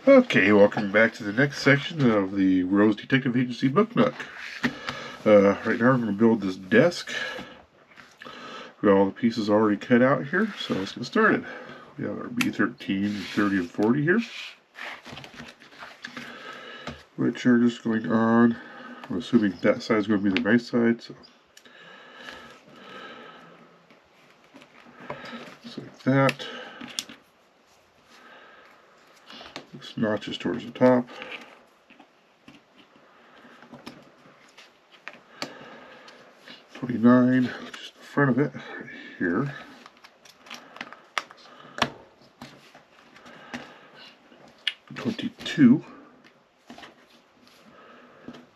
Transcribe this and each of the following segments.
Okay, welcome back to the next section of the Rose Detective Agency Book Nook. Right now we're going to build this desk. We got all the pieces already cut out here, so let's get started. We have our B13, 30, and 40 here, which are just going on. I'm assuming that side is going to be the nice side, so just like that. This notches towards the top. $29, just the front of it, right here. $22,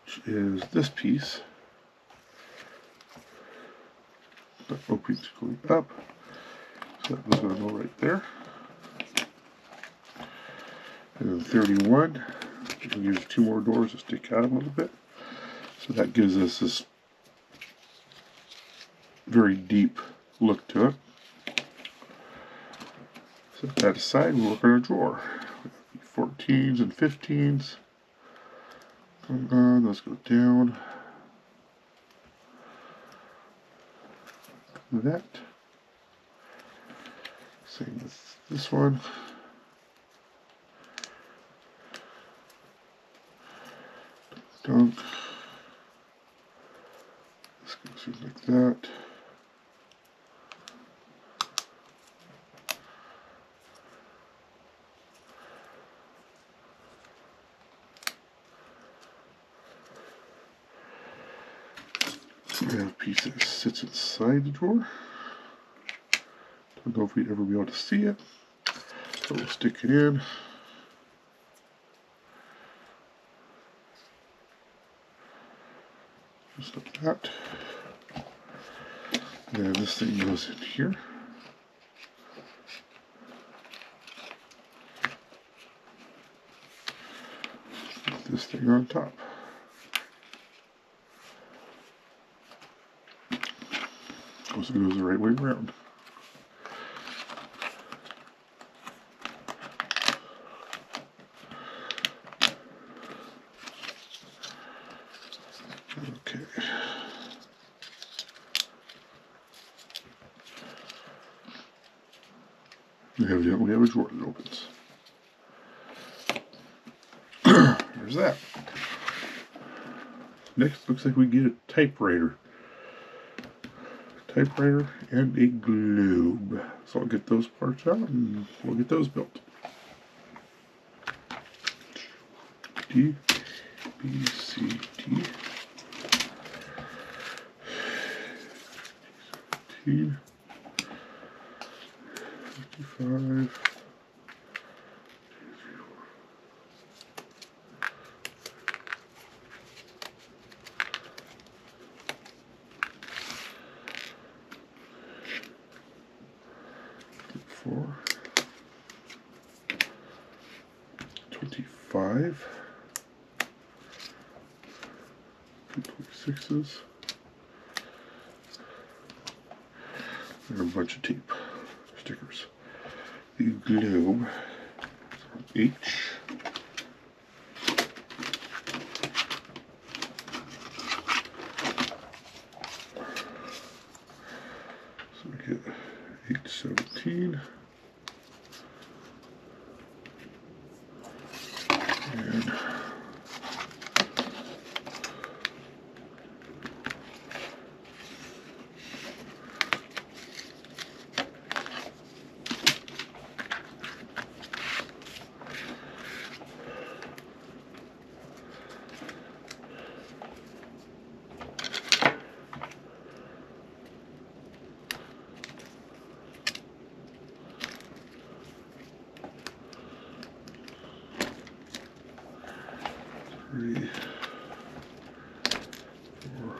which is this piece. The opening's going up, so that was going to go right there. And then 31, we'll use 2 more doors to stick out a little bit. So that gives us this very deep look to it. Set that aside, we'll work on a drawer. 14s and 15s. Come on, let's go down. That. Same with this one. Dunk. This goes in like that. We have a piece that sits inside the drawer. Don't know if we'd ever be able to see it, so we'll stick it in. Just like that. And this thing goes in here. Put this thing on top. So it goes the right way around. Okay. We have a drawer that opens. There's that. Next, looks like we get a typewriter. Typewriter and a globe. So I'll get those parts out and we'll get those built. D, B, C, D. 17, 55. Four, 25, 26s, and a bunch of tape stickers. The globe H. So we get 817. And three, 4,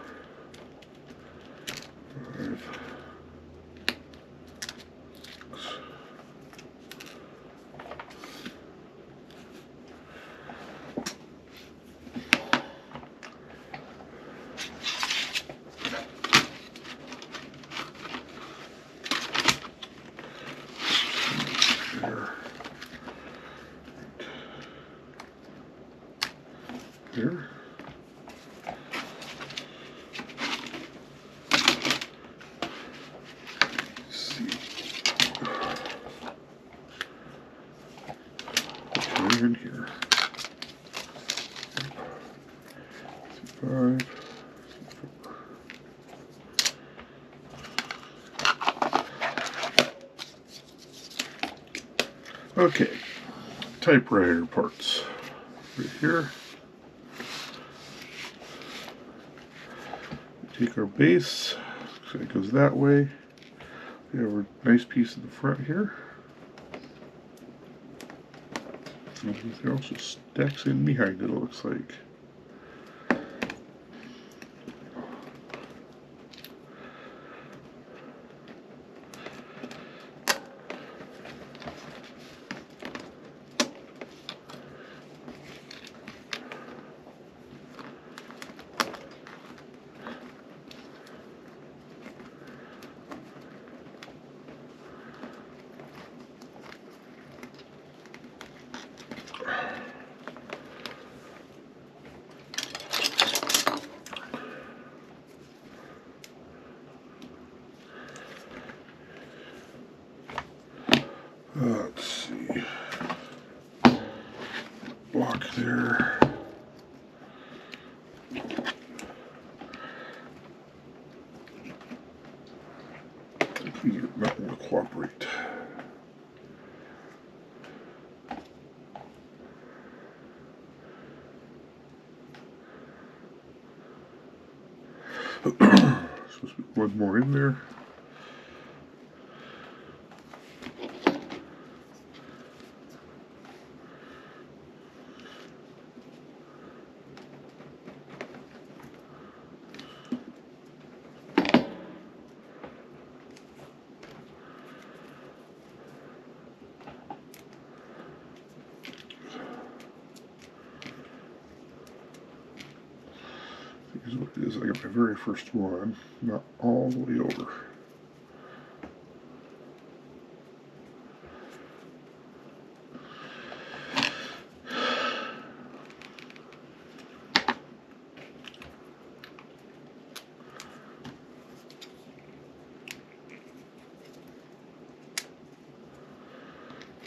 5, 6. There. there. Let's see. Okay, in here. 5. Okay, typewriter parts right here. Take our base, so it goes that way. We have a nice piece in the front here. And it also stacks in behind it, it looks like. Let's see. Block there. These are not going to cooperate. Supposed to be one more in there. Here's what it is. I got my very first one, not all the way over.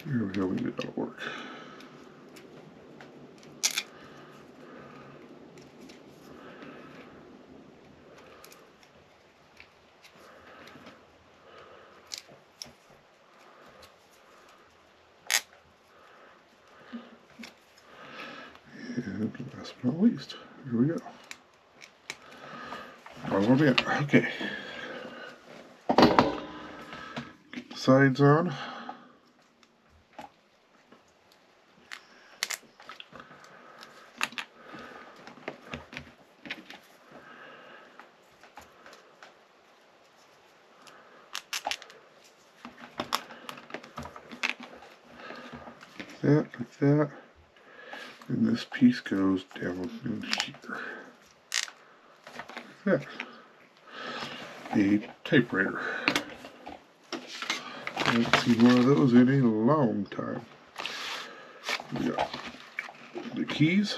Here we go, we get that'll work. And last but not least, here we go. One more bit. Okay. Get the sides on. That, like that. And this piece goes down in here. Like that. A typewriter. I haven't seen one of those in a long time. We got the keys.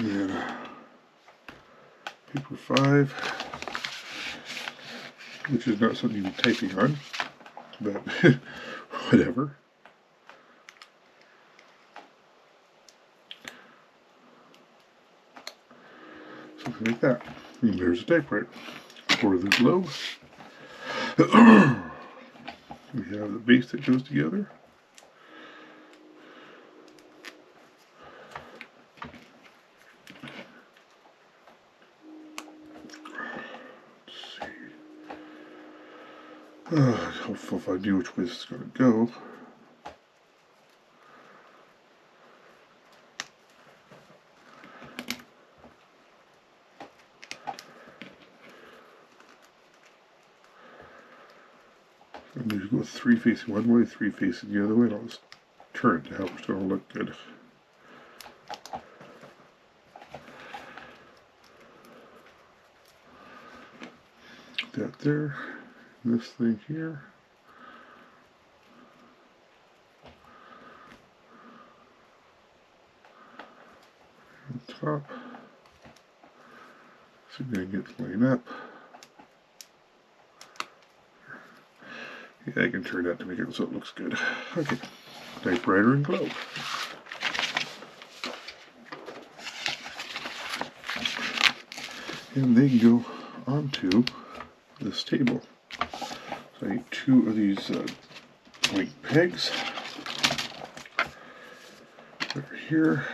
And paper 5, which is not something you'd be typing on, but whatever. Something like that. And there's a typewriter for the globe. We have the base that goes together. if I knew which way this is going to go. I'm going to go 3 facing one way, 3 facing the other way, and I'll just turn it to how it's going to look good. That there, this thing here. On top. So I'm going to get the line up. Yeah, I can turn that to make it so it looks good. Okay, typewriter and globe. And they can go onto this table. So I need 2 of these link pegs. Over here.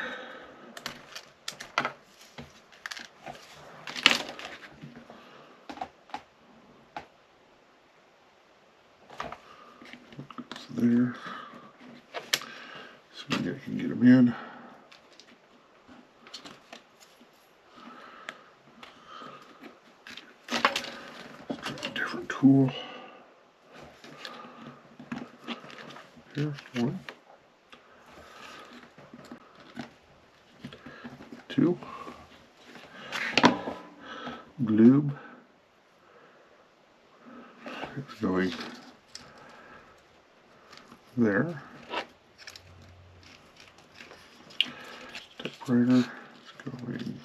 There. So maybe I can get them in. Let's try a different tool. Here, 1, 2. Glue. It's going there. Typewriter is going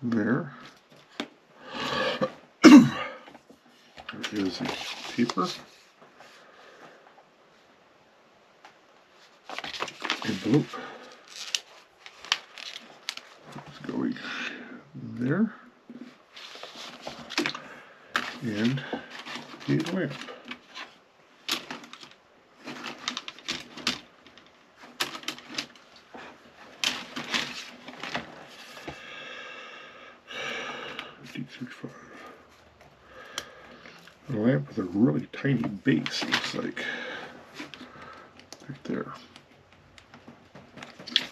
there. There is the paper. Envelope. It's going there. And a lamp. D35. A lamp with a really tiny base, looks like. Right there.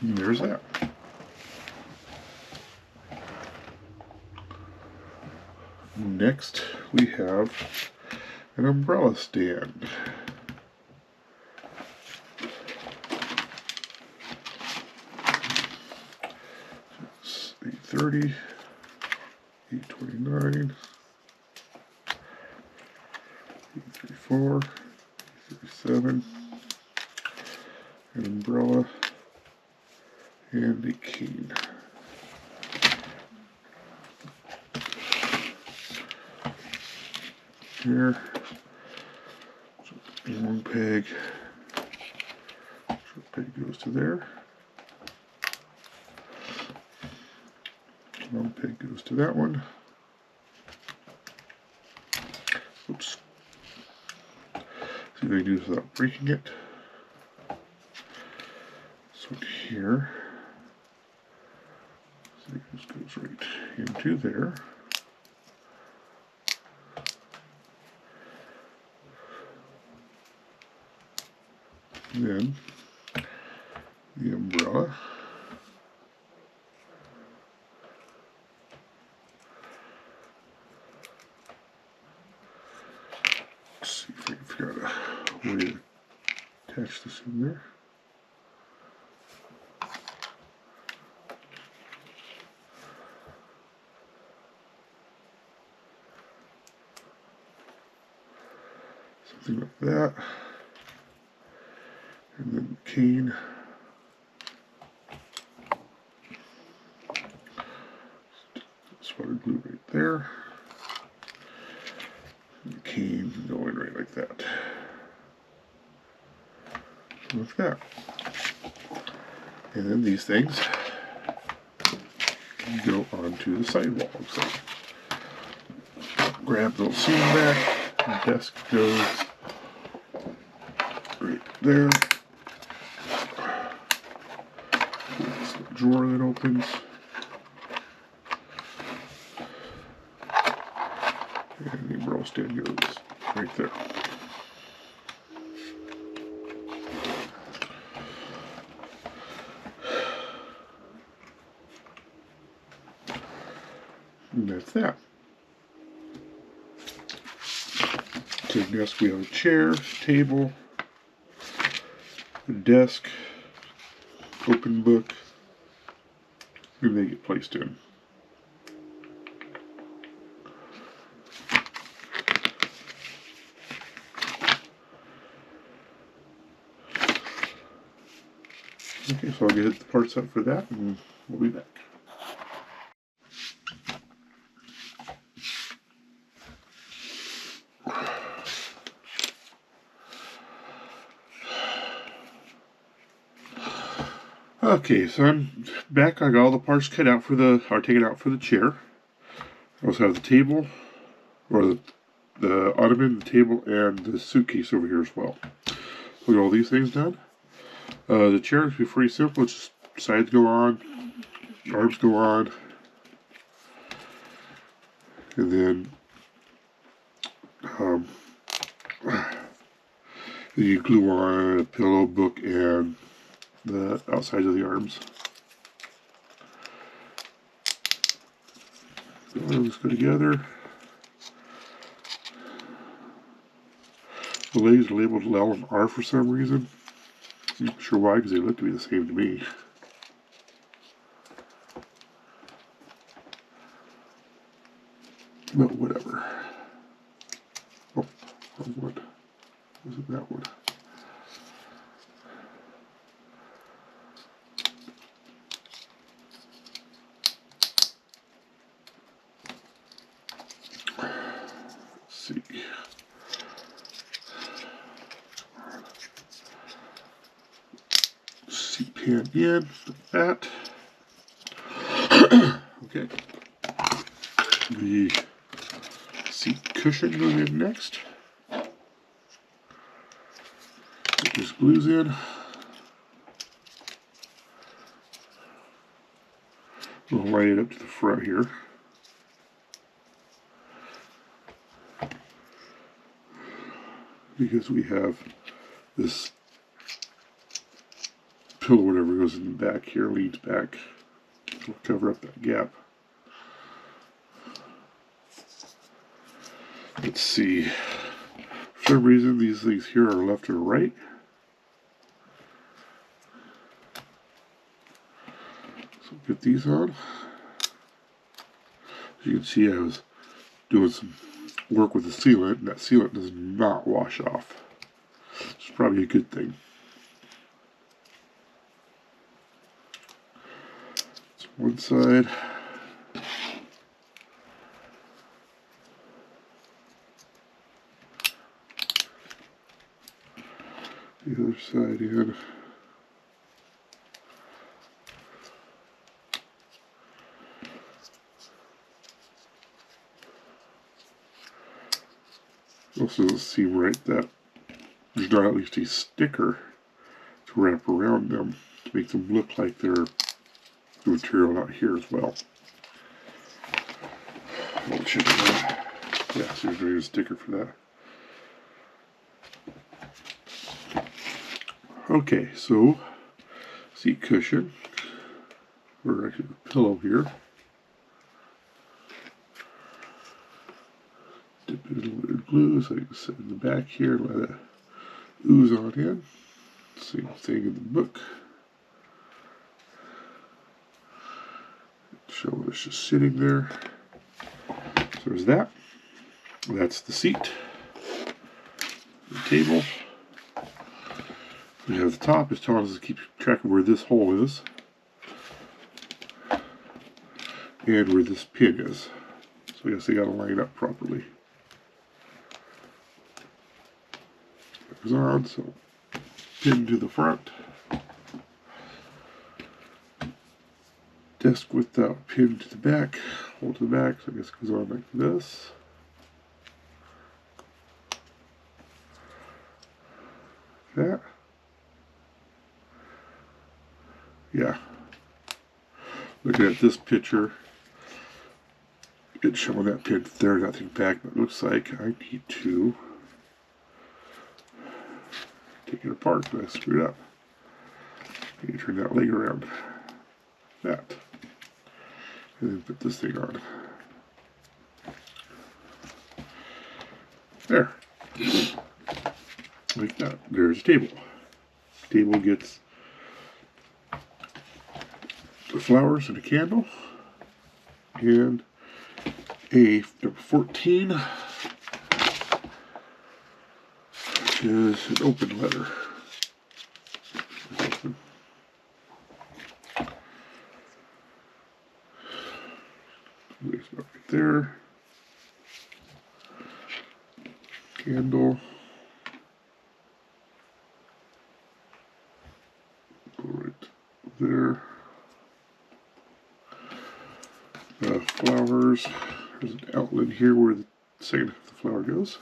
And there's that. Next, we have an umbrella stand. It's 830, 829, 834, 837, an umbrella, and a cane. Here, long peg, short peg goes to there, long peg goes to that one. Oops. See what I do this without breaking it. This one here, so it just goes right into there. Then the umbrella. Let's see if we've got a way to attach this in there. Something like that. And then the cane. Spotted glue right there. And the cane going right like that. So like that. And then these things go onto the sidewall. So grab the little seam back. The desk goes right there. Drawer that opens, and the umbrella stand goes right there. And that's that. So next we have a chair, table, a desk, open book, and they get placed in. Okay, so I'll get the parts out for that and we'll be back. Okay, so I'm back. I got all the parts cut out for taken out for the chair. I also have the table, or the ottoman, the table, and the suitcase over here as well. So we got all these things done. The chair is pretty simple. It's just sides go on, arms go on, and then you glue on a pillow, book, and the outsides of the arms. So let's go together. The legs are labeled L and R for some reason. I'm not sure why, because they look to be the same to me. But whatever. Oh, wrong one. Wasn't that one? Let's see. Seat pan in, like that. Okay. The seat cushion goes in next. Put this glues in. We'll line it up to the front here. Because we have this pillow, whatever goes in the back here, leads back. We'll cover up that gap. Let's see. For some reason, these things here are left or right. So get these on. As you can see, I was doing some work with the sealant, and that sealant does not wash off. It's probably a good thing. So one side. The other side in. Also doesn't seem right that there's not at least a sticker to wrap around them to make them look like they're the material out here as well. Well, should yeah, so there's a sticker for that. Okay, so seat cushion, or actually the pillow here. Dip it in a little bit of glue so you can sit in the back here and let it ooze on in. Same thing in the book. Show it's just sitting there. So there's that. That's the seat. The table. We have the top. It's telling us to keep track of where this hole is. And where this pin is. So I guess they got to line it up properly. It goes on, so pin to the front. Desk with that pin to the back, hold to the back, so I guess it goes on like this. That. Yeah. Looking at this picture, it's showing that pin there, nothing back, but it looks like I need to take it apart, but I screwed up. I need to turn that leg around. That. And then put this thing on. There. Like that. There's a table. Table gets the flowers and a candle. And a number 14 is an open letter. There's one right there. Candle. Go right there. Flowers. There's an outlet here where the second half of the flower goes.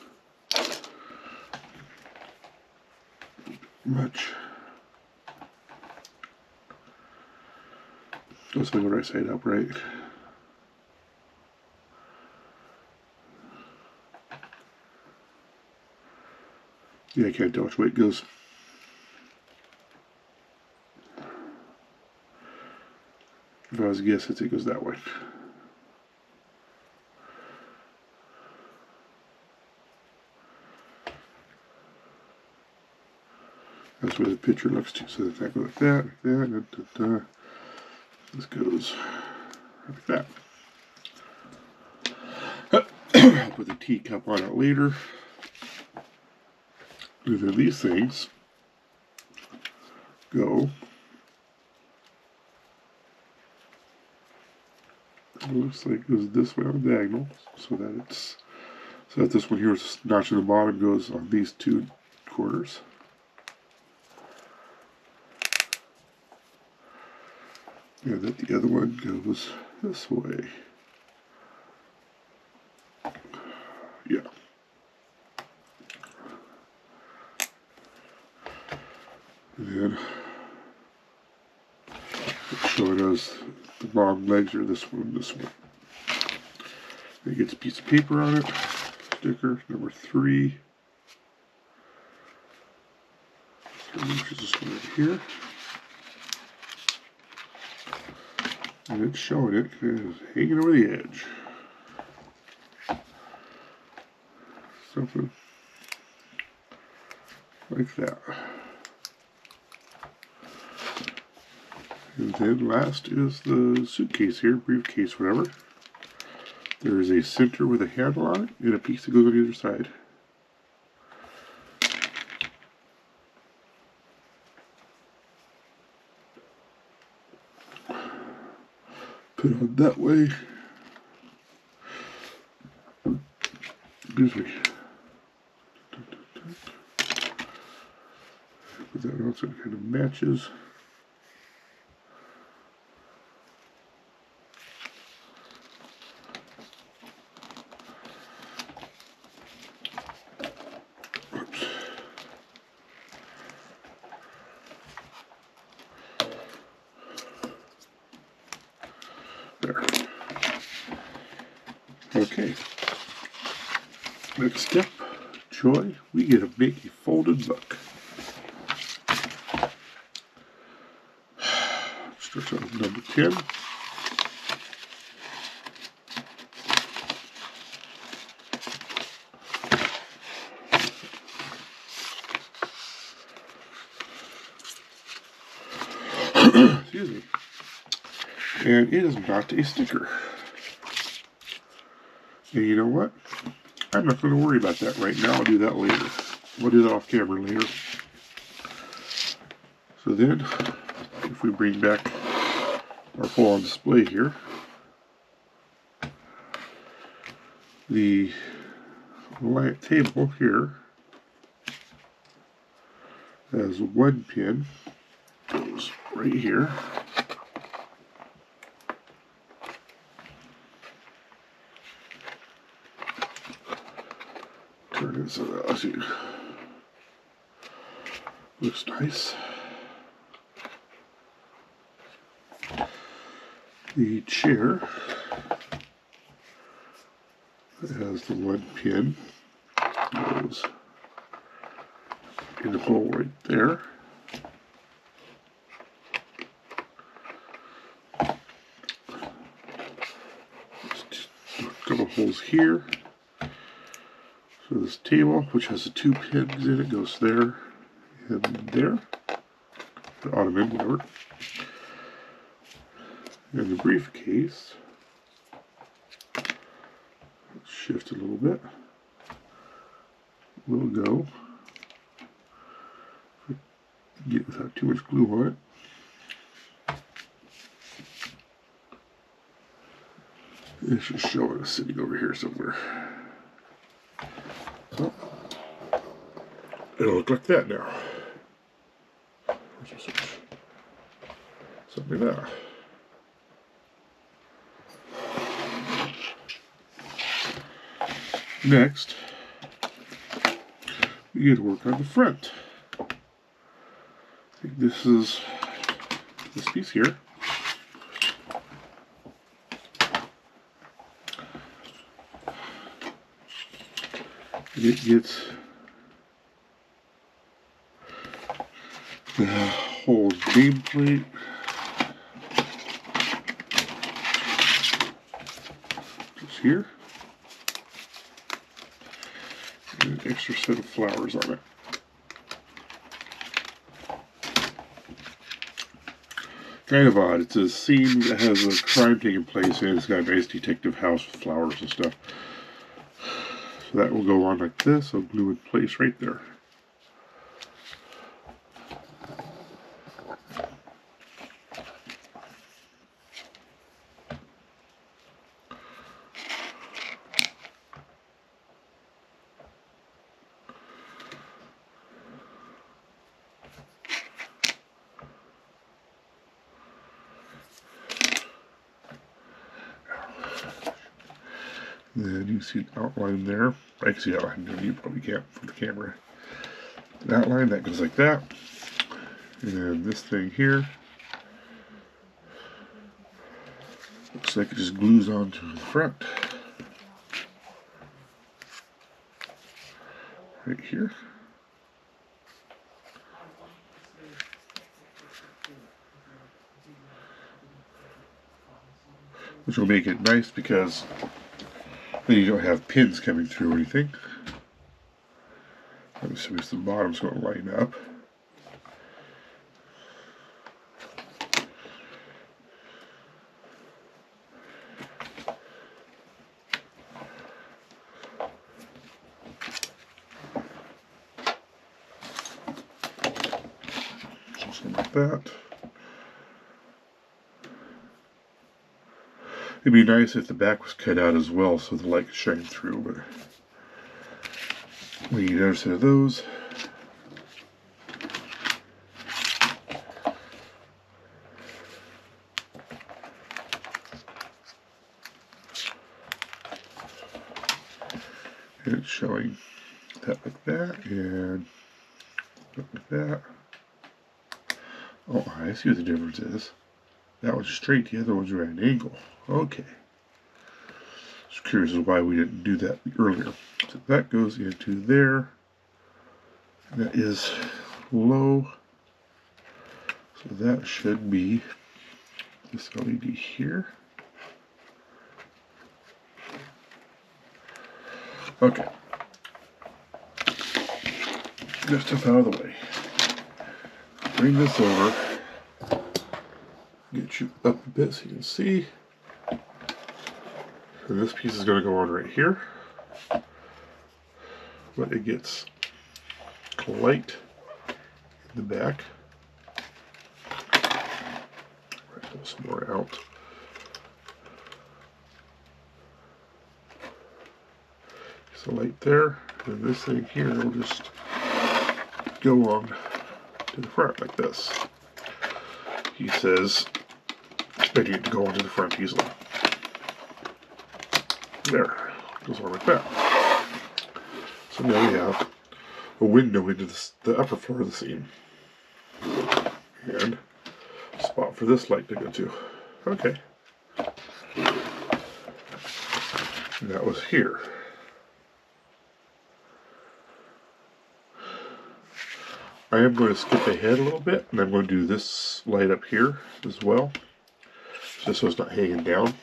Much. Let's go right side up, right? Yeah, I can't tell which way it goes. If I was to guess, it goes that way. That's where the picture looks to. So that goes like that, and this goes like that. I'll put the teacup on it later. And then these things go. It looks like it goes this way on the diagonal, so that this one here is notch in the bottom goes on these two quarters. And that the other one goes this way. Yeah. And then it's showing us the long legs are this one and this one. It gets a piece of paper on it. Sticker number 3. Which is this one right here. And it's showing it because it's hanging over the edge. Something like that. And then last is the suitcase here, briefcase, whatever. There is a center with a handle on it and a piece that goes on either side. Put it on that way. Excuse me. Put that on so it kind of matches. There. Okay. Next step, Joy, we get to make a folded book. Start out with number 10. Excuse me. And it is not a sticker. And you know what? I'm not going to worry about that right now. I'll do that later. We'll do that off camera later. So then, if we bring back our full on display here, the light table here has one pin, goes right here. Turn it so that looks nice. The chair has the one pin, goes in the hole right there. A couple holes here. So this table, which has the 2 pins in it, goes there and there. The ottoman, whatever. And the briefcase, let's shift a little bit, will go, get it without too much glue on it. It should show it sitting over here somewhere. So, it'll look like that now. Something like that. Next, we get to work on the front. I think this is this piece here. It gets the whole nameplate. Just here. And an extra set of flowers on it. Kind of odd. It's a scene that has a crime taking place in. It's got a nice detective house with flowers and stuff. So that will go on like this. I'll glue in place right there. And you see the outline there. I can see the outline there. You probably can't from the camera. An outline that goes like that. And this thing here looks like it just glues onto the front. Right here. Which will make it nice because then you don't have pins coming through or anything. Let me see if the bottom's going to line up. Something like that. It'd be nice if the back was cut out as well so the light could shine through, but we need another set of those. And it's showing that like that and like that. Oh, I see what the difference is. That one's straight, the other one's right at an angle. Okay. Just curious as why we didn't do that earlier. So that goes into there. That is low. So that should be this LED here. Okay. Get stuff out of the way. Bring this over. Get you up a bit so you can see. And this piece is going to go on right here. But it gets light in the back. Pull some more out. So light there. And this thing here will just go on to the front like this. He says, expecting it to go onto the front easily. There, goes on like that. So now we have a window into the upper floor of the scene. And a spot for this light to go to. Okay. And that was here. I am going to skip ahead a little bit, and I'm going to do this light up here as well, just so it's not hanging down.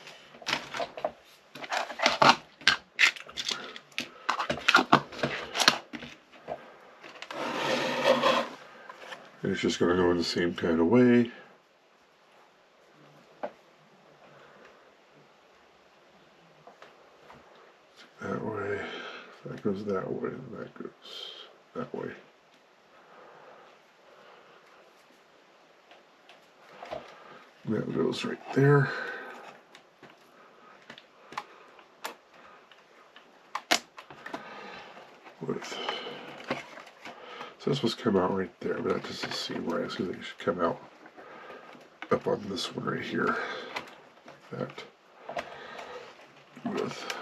And it's just going to go in the same kind of way. That way. If that goes that way, and that goes that way. That goes right there. So this was come out right there, but that doesn't seem right. So they should come out up on this one right here. That with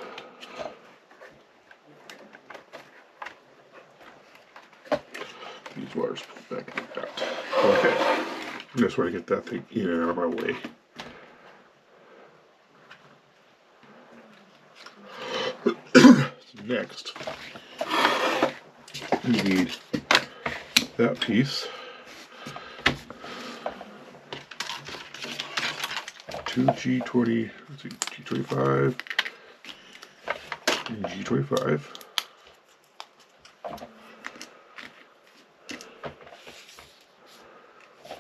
these wires pulled back like that. Okay. I just want to get that thing in and out of my way. So next, we need that piece, 2G20, let's see, G25, and G25.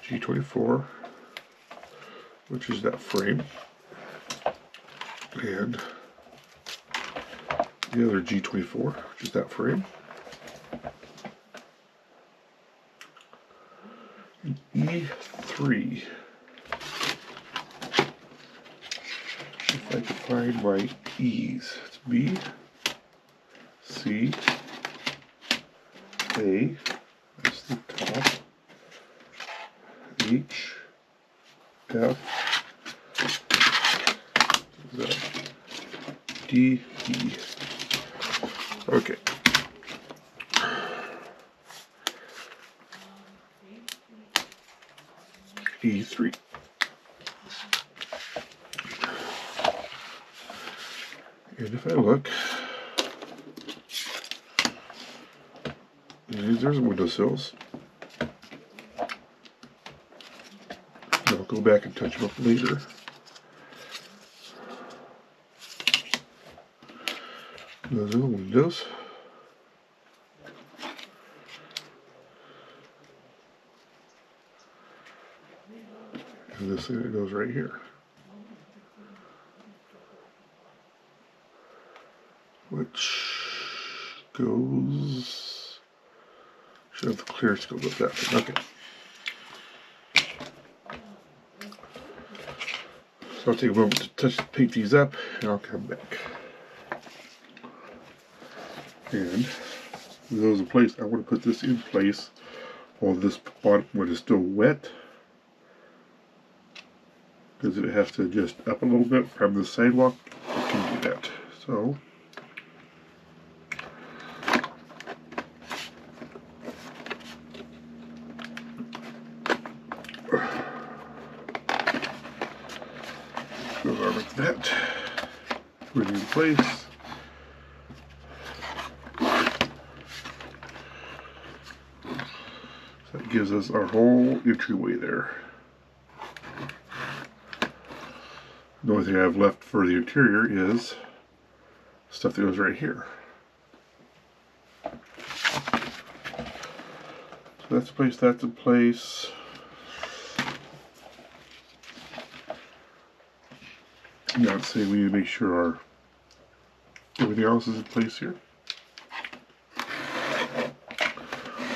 G24, which is that frame, and the other G24, which is that frame. And E3. If I could find my E's, it's B, C, A, that's the top, H, F, Z, D, E. Okay. E3. And if I look, there's windowsills. I'll go back and touch them up later. Those are the windows. And this thing goes right here. Which goes, should have the clear scope with that thing. Okay. So I'll take a moment to paint these up and I'll come back. And those in place, I want to put this in place while this bottom one is still wet. Because if it has to adjust up a little bit from the sidewalk, it can do that. So go on like that. Put it in place. So that gives us our whole entryway there. The only thing I have left for the interior is stuff that goes right here. So that's in place, that's in place. Now let's say we need to make sure everything else is in place here.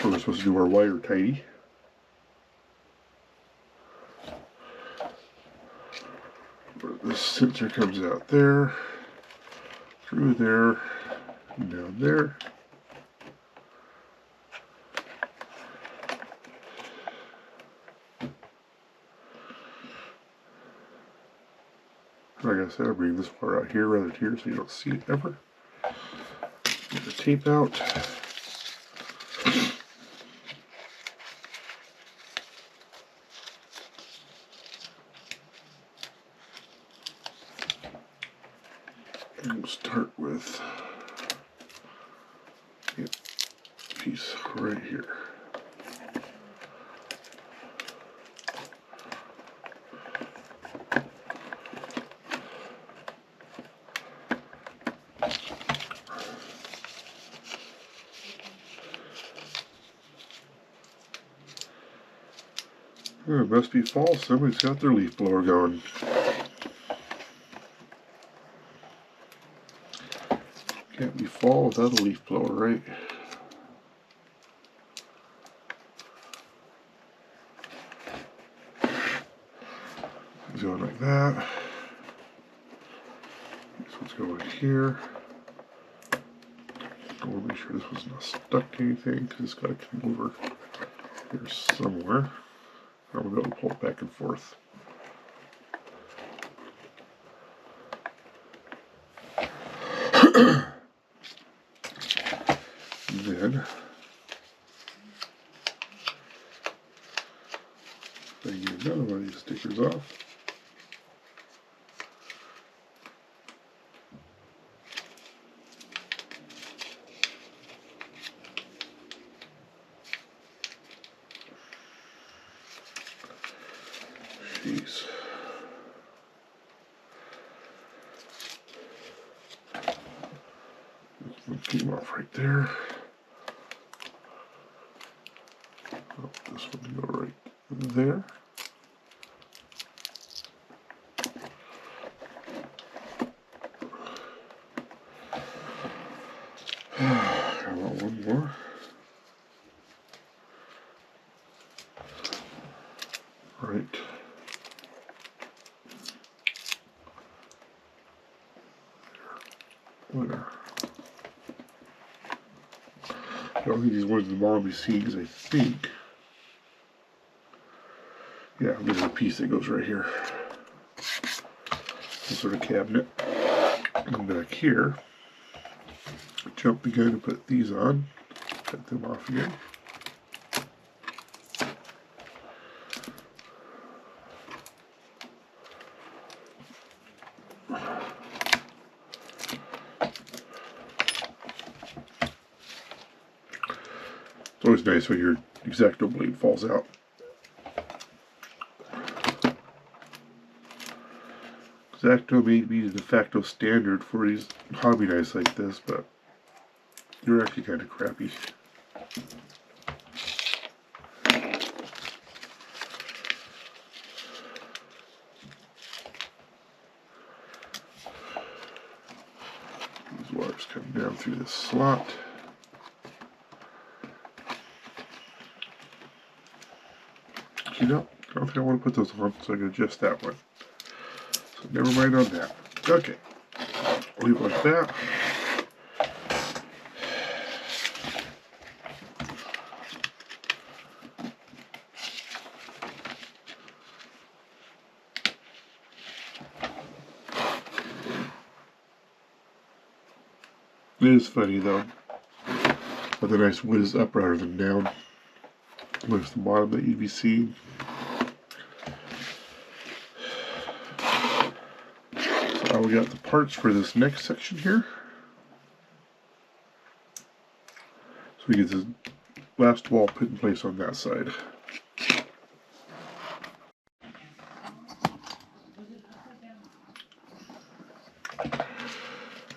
We're supposed to do our wire tidy. This sensor comes out there, through there, and down there. Like I said, I'll bring this part out here rather than here so you don't see it ever. Get the tape out. And we'll start with a piece right here. Oh, it must be fall. Somebody's got their leaf blower going. Can't be fall without a leaf blower, right? It's going like that. This one's going here. I want to make sure this was not stuck to anything because it's got to come over here somewhere. I'm going to be able to pull it back and forth. And then I get another one of these stickers off. Jeez. One came off right there. Oh, this one go right there. I want one more. Right. Where? I don't think these ones at the bottom be seen because I think. Yeah, there's a piece that goes right here. Some sort of cabinet. And back here, jump the gun and put these on. Cut them off again. It's always nice when your X-Acto blade falls out. X-Acto may be the de facto standard for these hobby knives like this, but they're actually kind of crappy. These wires come down through this slot. You know, I don't think I want to put those on, so I can adjust that one. So never mind on that. Okay, leave it like that. It is funny though, but the nice wood is up rather than down. There's the bottom that you'd be seeing. So we got the parts for this next section here. So we get this last wall put in place on that side.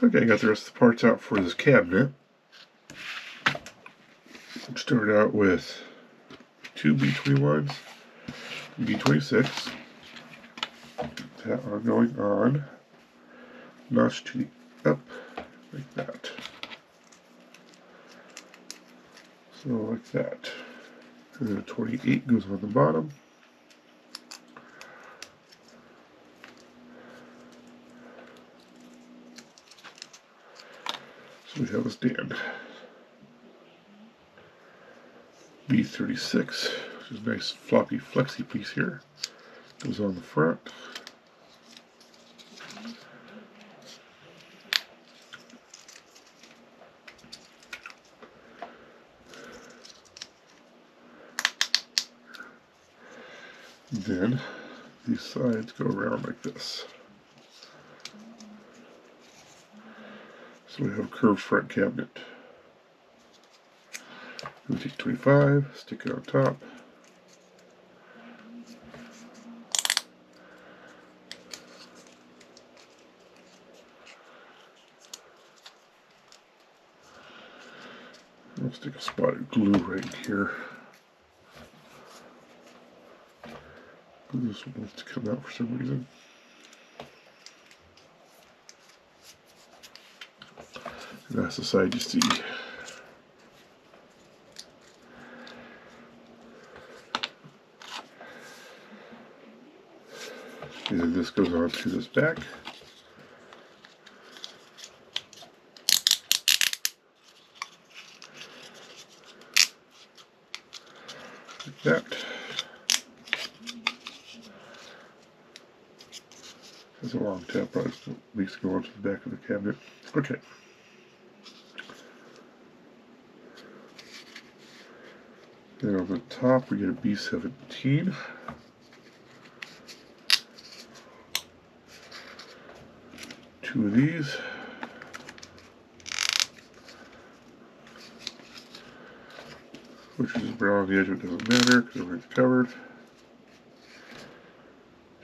Okay, I got the rest of the parts out for this cabinet. Started out with two B21s, B26. That are going on. Notch to the up, like that. So like that. And then a 28 goes on the bottom. So we have a stand. B36, which is a nice floppy flexi piece here. Goes on the front. Then these sides go around like this. So we have a curved front cabinet. We take 25, stick it on top. I'll stick a spot of glue right here. This one wants to come out for some reason. And that's the side you see. And then this goes on to this back. Like that. That's a long tab, probably at least go onto the back of the cabinet. Okay. Then on the top we get a B17. Two of these. Which is brown on the edge, it doesn't matter because everything's covered.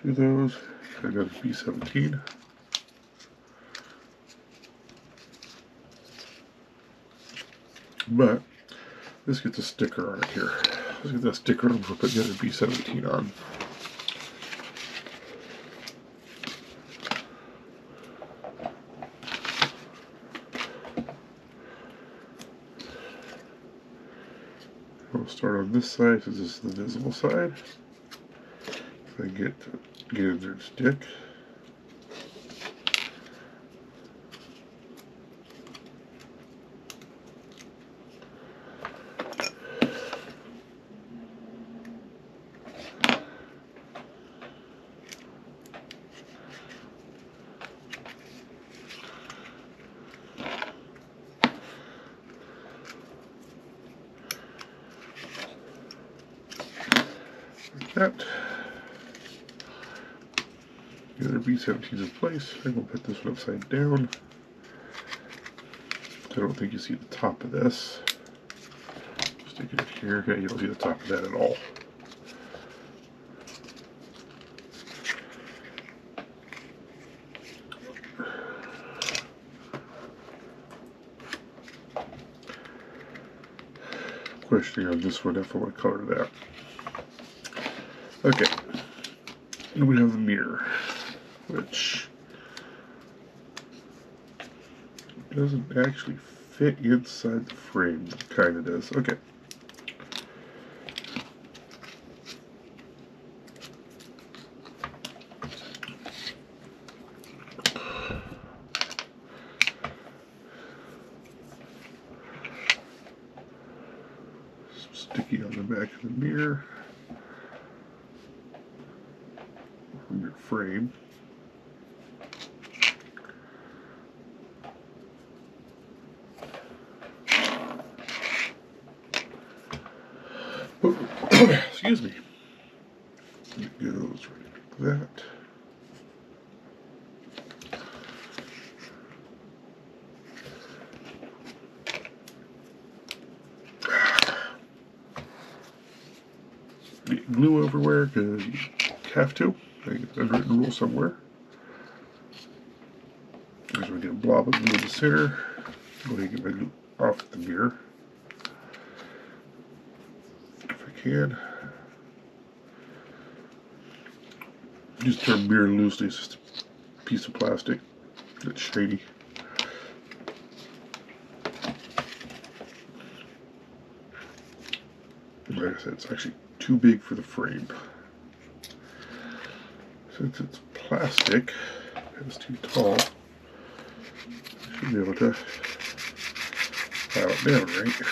Two of those. Another B17. But this gets a sticker on it here. Let's get that sticker on before putting the other B17 on. We'll start on this side because this is the visible side. If I get in there and stick. That. The other B17 is in place. I'm going to put this one upside down. I don't think you see the top of this. Stick it here. Okay, you don't see the top of that at all. Questioning on this one if I want to color that. Okay, and we have the mirror, which doesn't actually fit inside the frame. It kind of does. Okay. Some sticky on the back of the mirror. From your frame. Excuse me. It goes right like that. Get glue everywhere because you have to. I think it's an unwritten rule somewhere. Here's where I get a blob of glue in the center. Go ahead and get my glue off the mirror. If I can. Use the term mirror loosely, it's just a piece of plastic that's shady. Like I said, it's actually too big for the frame. Since it's plastic, it's too tall. I should be able to file it down right.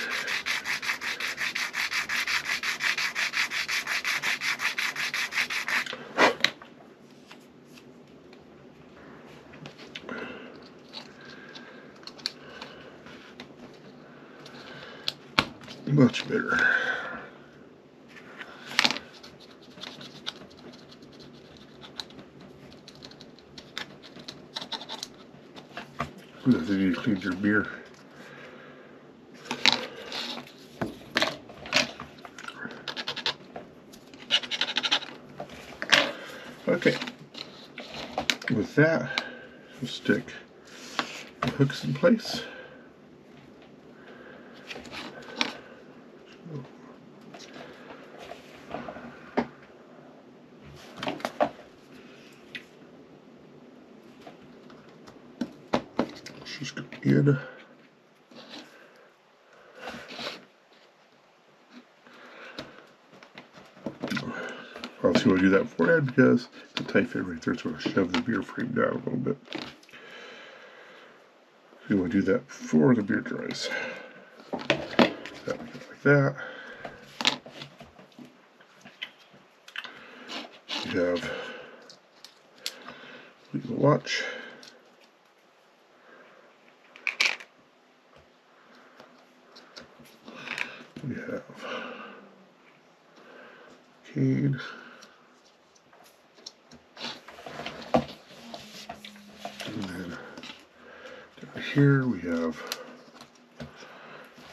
Much better. Then you clean your mirror. Okay. With that, we'll stick the hooks in place. just go in. Also, you want to do that beforehand because it's a tight fit right there. It's going to shove the beer frame down a little bit. You want to do that before the beer dries. That we go like that. You have legal watch. We have cane. And then down here we have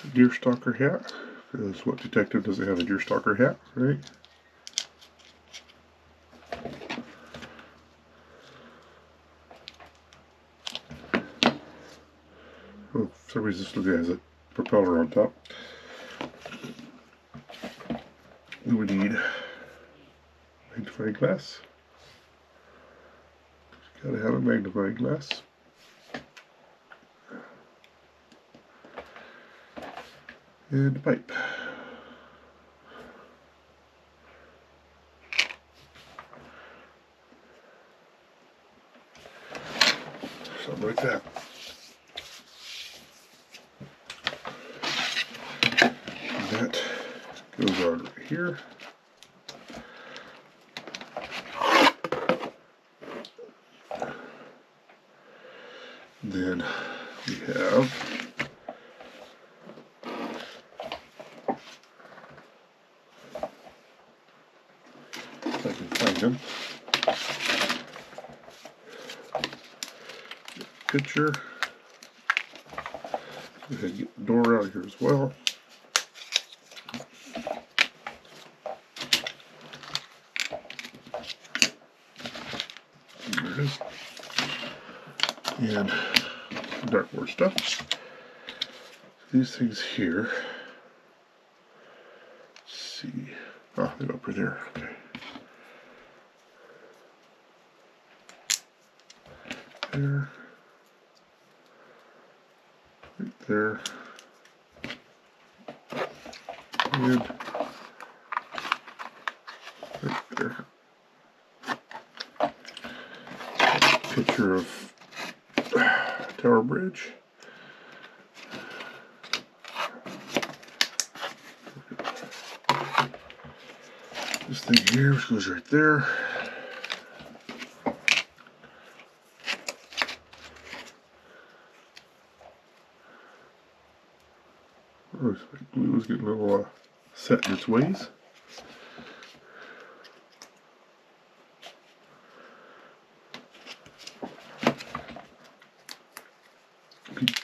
a deer stalker hat. Because what detective doesn't have a deer stalker hat, right? Oh, for some reason this looks like it has a propeller on top. We would need magnifying glass. Gotta have a magnifying glass. And a pipe. Something like that. And that goes on right here. And then we have if I can find them. Picture. Go ahead and get the door out here as well. There it is. And dartboard stuff. These things here. Let's see. Oh, they're over there. Okay. There. Right there. And right there. Picture of Tower Bridge. This thing here, which goes right there. Oh, glue is getting a little set in its ways.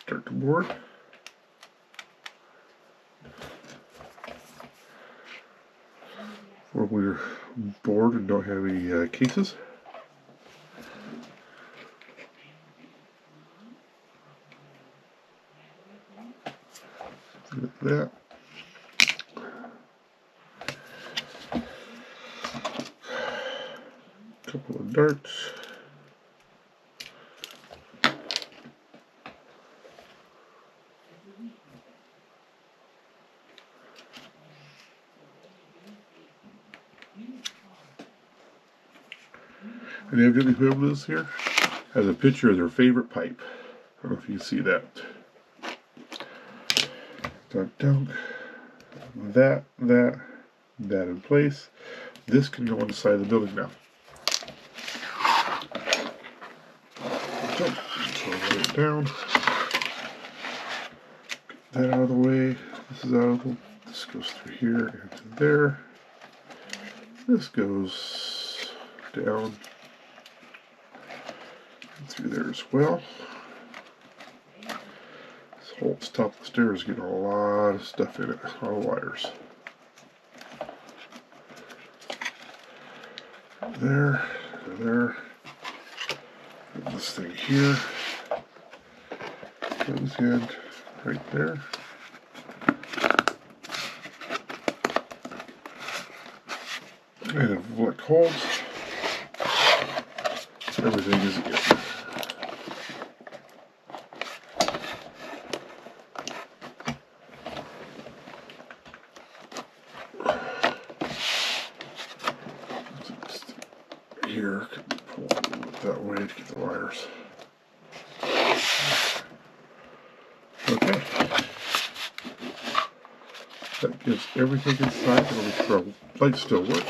Start the board. Or we're bored and don't have any cases. Like that. Couple of darts. And evidently whoever this here has a picture of their favorite pipe. I don't know if you can see that. Dunk, dunk. That in place. This can go on the side of the building now. So, roll it down. Get that out of the way. This is out of the. This goes through here and to there. This goes down and through there as well. This whole top of the stairs is getting a lot of stuff in it, a lot of wires. There, there. And this thing here goes in right there. And if it holds, everything is in. here, pull it that way to get the wires. Okay. That gives everything inside. It'll make sure our lights still work.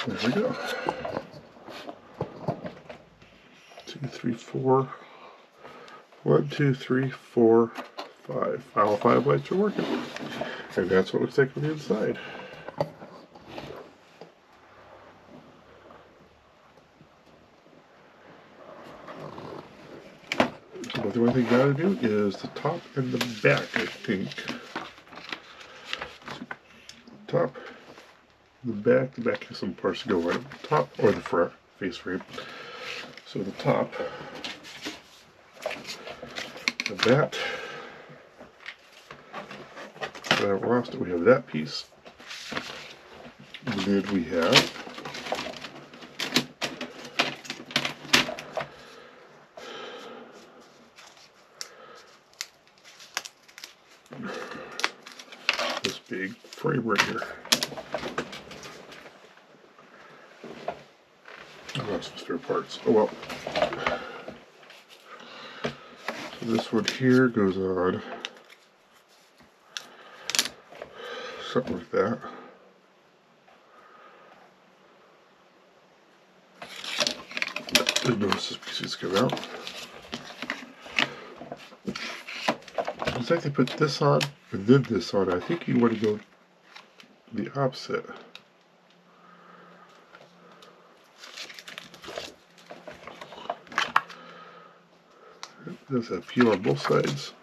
There we go. 2, 3, 4. 1, 2, 3, 4, 5. All 5 lights are working. And that's what it looks like on the inside. But the only thing you gotta do is the top and the back, I think. Top, the back has some parts to go on the top or the front face frame. So the top, of that I lost it. We have that piece, and then we have this big frame right here. I lost the spare parts. Oh well. So this one here goes on something like that. Didn't notice this piece come out. Looks like they put this on and then this on. I think you want to go the opposite. There's a few on both sides.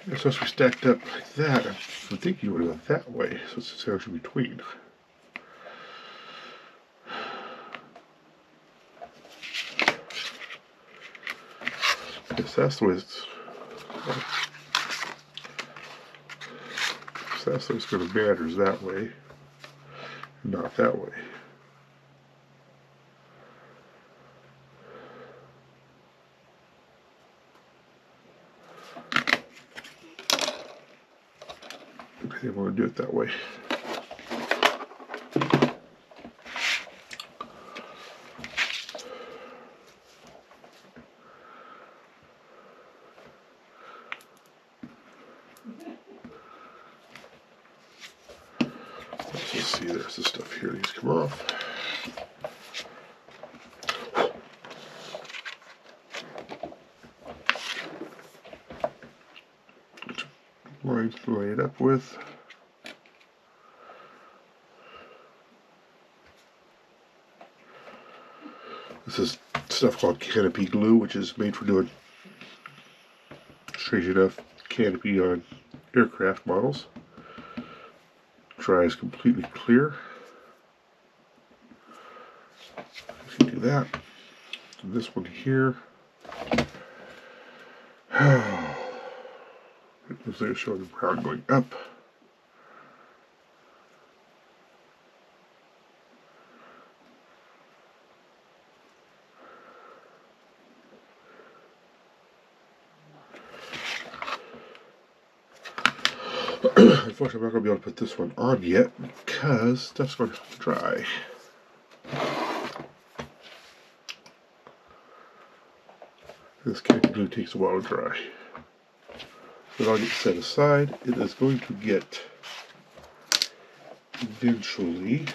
It's supposed to be stacked up like that. I think you would have gone that way, so it's actually between. Yes, that's the way it's. So that's the way it's going to matter, is that way, not that way. I want to do it that way. Let's just see, there's the stuff here. These come off. Lines to lay it up with. This is stuff called canopy glue, which is made for doing, strange enough, canopy on aircraft models. Dries completely clear. If you do that, and this one here, it looks like it's showing the brown going up. Unfortunately, I'm not going to be able to put this one on yet because stuff's going to have to dry. This canopy glue takes a while to dry. But I'll get set aside. It is going to get eventually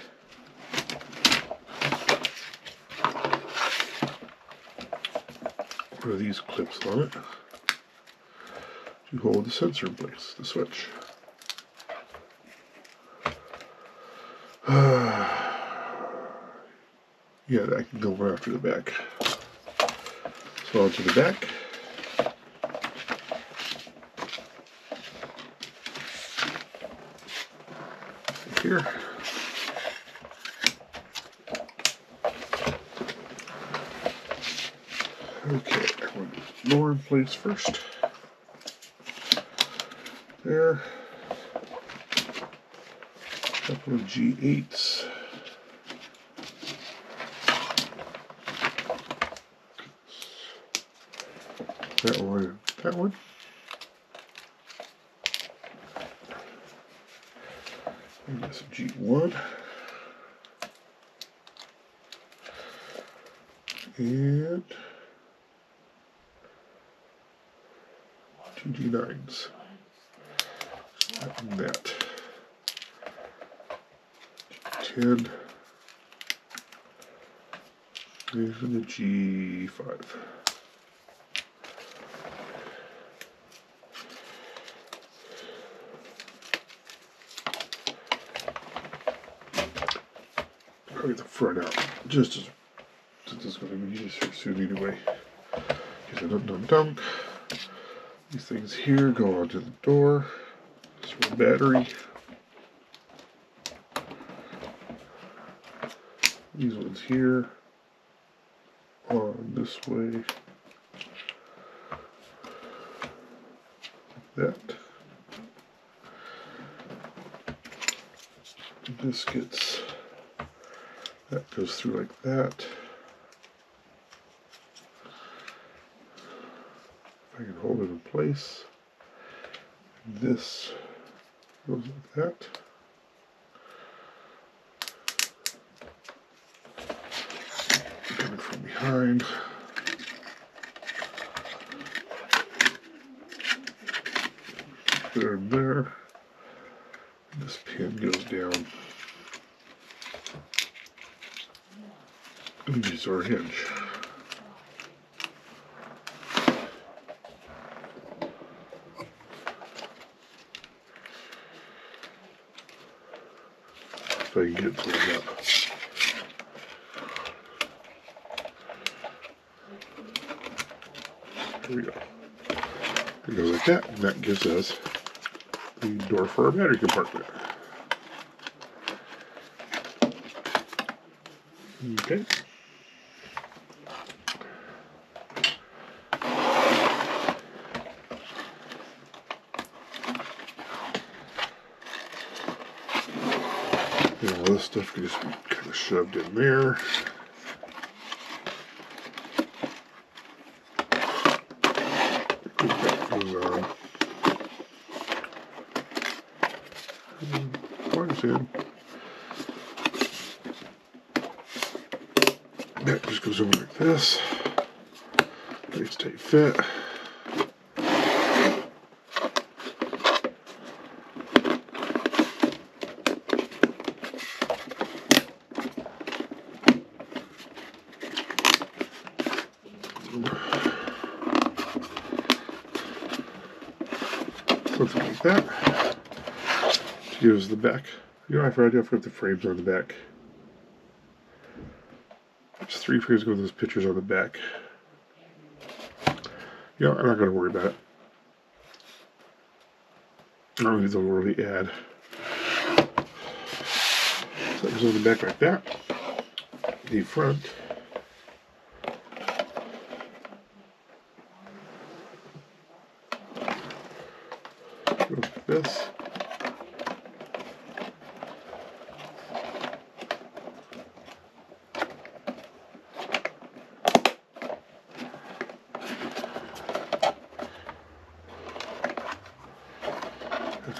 one of these clips on it to hold the sensor in place, the switch. Yeah, that can go right after the back. So onto the back. Here. Okay, I'm going to lower in place first. there. A couple of G8s. That one, that one. And that's a G1. And 2 G9s. And that. 10. And the G5. I'll get the front out just as this is going to be used for soon anyway. Here's a dum-dum-dum. These things here go onto the door. This for the battery. These ones here on this way. That. This gets, that goes through like that. If I can hold it in place. This goes like that. Coming from behind. There and there. And this pin goes down. And these are a hinge. If I can get it to line up. Here we go. It goes like that, and that gives us the door for our battery compartment. Okay. And all this stuff can just be kind of shoved in there. That goes on. Plugs in. That just goes over like this. Nice tight fit. Something like that. Here's the back. You know, I forgot to put the frames on the back. Just 3 frames with those pictures on the back. You know, I'm not going to worry about it. I don't think they'll really add. So it goes on the back like that. The front. Goes like this.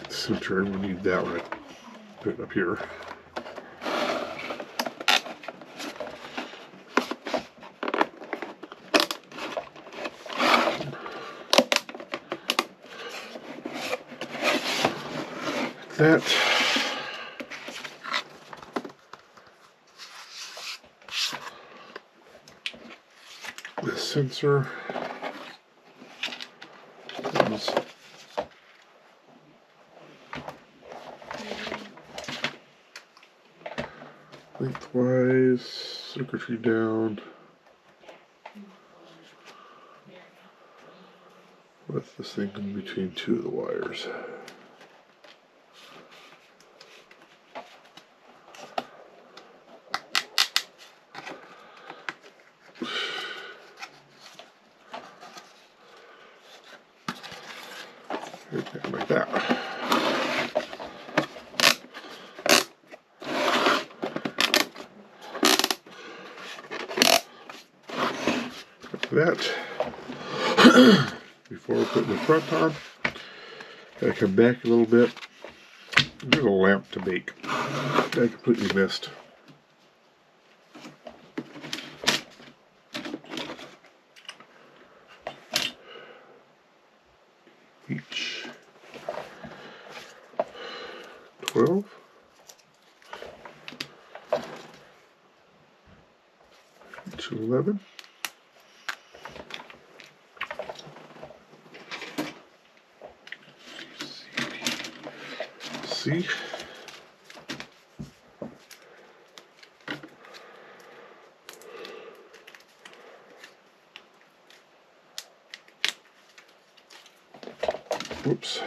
Center, we need that one. Put it up here. Like that. The sensor comes lengthwise, circuitry down, with this thing in between 2 of the wires. Right down like that. After that, before putting the front on, gotta come back a little bit. There's a lamp to bake. I completely missed. Each 12. Each 11. See. Whoops.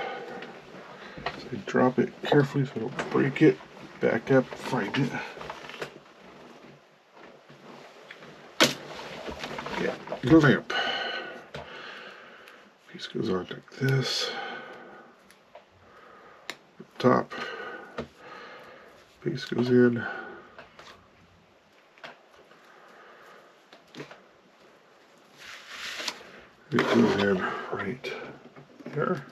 So I drop it carefully so I don't break it. Back up, find it. Yeah, the lamp. Piece goes on like this. Top. Piece goes in. It goes in right there.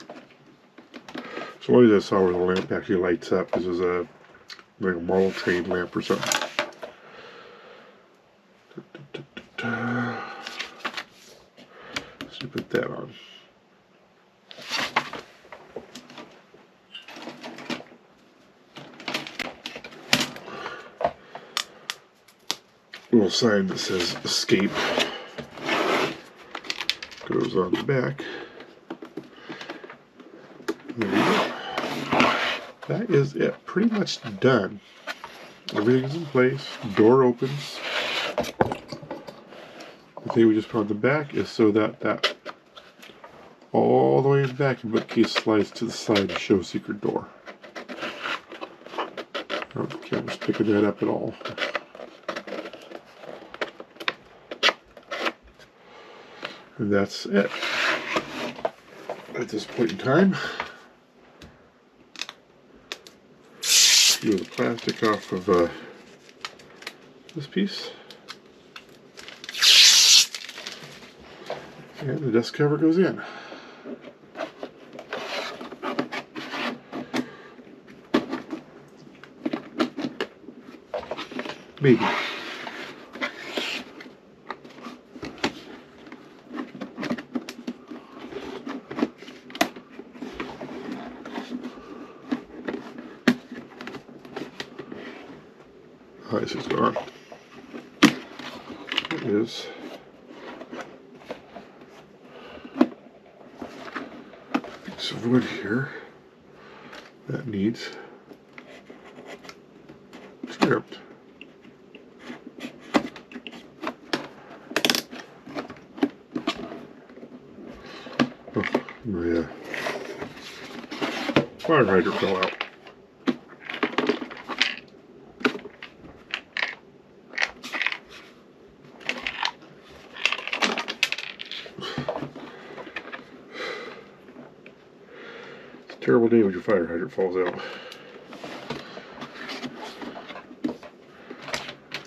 So what I saw where the lamp actually lights up. This is like a model train lamp or something. So put that on. Little sign that says escape goes on the back. There you go. That is it. Pretty much done. Everything's in place. Door opens. The thing we just put on the back is so that all the way in the back and bookcase slides to the side to show secret door. I don't think the camera's picking that up at all. And that's it. At this point in time, peel the plastic off of this piece. And the desk cover goes in. Maybe. Oh, this is gone. It is a piece of wood here that needs trimmed. Oh, my fire hydrant fell out. Terrible day when your fire hydrant falls out.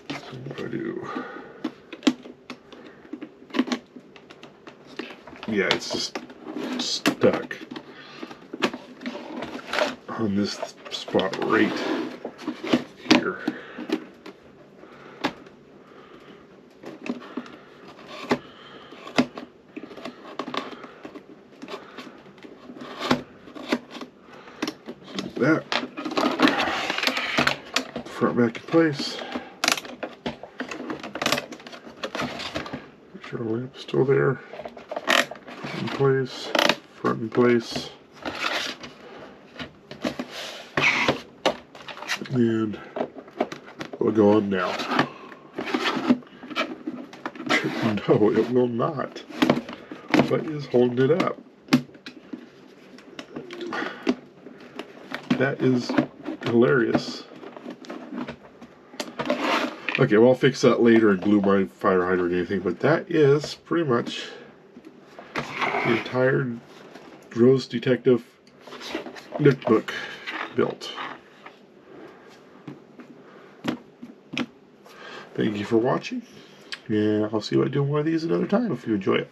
So what do I do? Yeah, it's just stuck on this spot right here. That front back in place. Make sure the lamp's still there. Front in place. Front in place. And we'll go on now. No, it will not. What is holding it up? That is hilarious. Okay, well, I'll fix that later and glue my fire hydrant or anything, but that is pretty much the entire Rose Detective Nook book built. Thank you for watching, and I'll see you doing one of these another time if you enjoy it.